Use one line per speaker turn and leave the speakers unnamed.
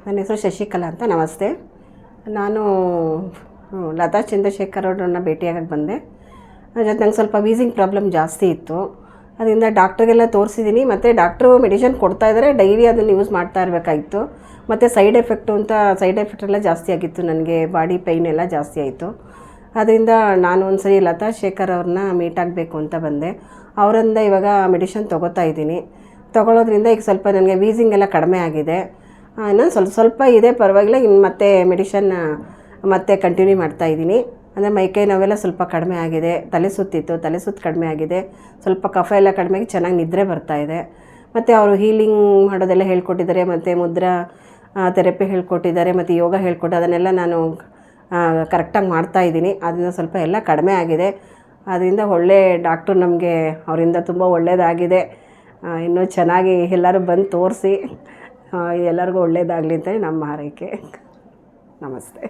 ನನ್ನ ಹೆಸರು ಶಶಿಕಲಾ ಅಂತ. ನಮಸ್ತೆ. ನಾನು ಲತಾ ಚಂದ್ರಶೇಖರ್ ಅವ್ರನ್ನ ಭೇಟಿಯಾಗಕ್ಕೆ ಬಂದೆ. ಜೊತೆ ನಂಗೆ ಸ್ವಲ್ಪ ವೀಸಿಂಗ್ ಪ್ರಾಬ್ಲಮ್ ಜಾಸ್ತಿ ಇತ್ತು. ಅದರಿಂದ ಡಾಕ್ಟ್ರಿಗೆಲ್ಲ ತೋರಿಸಿದ್ದೀನಿ. ಮತ್ತು ಡಾಕ್ಟ್ರು ಮೆಡಿಷನ್ ಕೊಡ್ತಾಯಿದ್ದಾರೆ, ಡೈಲಿ ಅದನ್ನು ಯೂಸ್ ಮಾಡ್ತಾ ಇರಬೇಕಾಗಿತ್ತು. ಮತ್ತು ಸೈಡ್ ಎಫೆಕ್ಟ್ ಎಲ್ಲ ಜಾಸ್ತಿ ಆಗಿತ್ತು. ನನಗೆ ಬಾಡಿ ಪೈನ್ ಎಲ್ಲ ಜಾಸ್ತಿ ಆಯಿತು. ಅದರಿಂದ ನಾನು ಒಂದು ಸರಿ ಲತಾ ಶೇಖರ್ ಅವ್ರನ್ನ ಮೀಟ್ ಆಗಬೇಕು ಅಂತ ಬಂದೆ. ಅವರಿಂದ ಇವಾಗ ಮೆಡಿಷನ್ ತೊಗೋತಾ ಇದ್ದೀನಿ. ತೊಗೊಳೋದ್ರಿಂದ ಈಗ ಸ್ವಲ್ಪ ನನಗೆ ವೀಸಿಂಗ್ ಎಲ್ಲ ಕಡಿಮೆ ಆಗಿದೆ. ಇನ್ನೊಂದು ಸ್ವಲ್ಪ ಇದೆ, ಪರವಾಗಿಲ್ಲ. ಇನ್ನು ಮತ್ತೆ ಮೆಡಿಷನ್ ಮತ್ತೆ ಕಂಟಿನ್ಯೂ ಮಾಡ್ತಾಯಿದ್ದೀನಿ. ಅಂದರೆ ಮೈಕೈ ನೋವೆಲ್ಲ ಸ್ವಲ್ಪ ಕಡಿಮೆ ಆಗಿದೆ. ತಲೆ ಸುತ್ತು ಕಡಿಮೆ ಆಗಿದೆ. ಸ್ವಲ್ಪ ಕಫ ಎಲ್ಲ ಕಡಿಮೆ ಆಗಿ ಚೆನ್ನಾಗಿ ನಿದ್ರೆ ಬರ್ತಾಯಿದೆ. ಮತ್ತು ಅವರು ಹೀಲಿಂಗ್ ಮಾಡೋದೆಲ್ಲ ಹೇಳ್ಕೊಟ್ಟಿದ್ದಾರೆ, ಮತ್ತು ಮುದ್ರಾ ಥೆರಪಿ ಹೇಳ್ಕೊಟ್ಟಿದ್ದಾರೆ, ಮತ್ತು ಯೋಗ ಅದನ್ನೆಲ್ಲ ನಾನು ಕರೆಕ್ಟಾಗಿ ಮಾಡ್ತಾಯಿದ್ದೀನಿ. ಅದರಿಂದ ಸ್ವಲ್ಪ ಎಲ್ಲ ಕಡಿಮೆ ಆಗಿದೆ. ಅದರಿಂದ ಒಳ್ಳೆ ಡಾಕ್ಟ್ರು ನಮಗೆ, ಅವರಿಂದ ತುಂಬ ಒಳ್ಳೆಯದಾಗಿದೆ. ಇನ್ನೂ ಚೆನ್ನಾಗಿ ಎಲ್ಲರೂ ಬಂದು ತೋರಿಸಿ ಎಲ್ಲರಿಗೂ ಒಳ್ಳೆಯದಾಗಲಿ ಅಂತ ನಮ್ಮ ಹಾರೈಕೆ. ನಮಸ್ತೆ.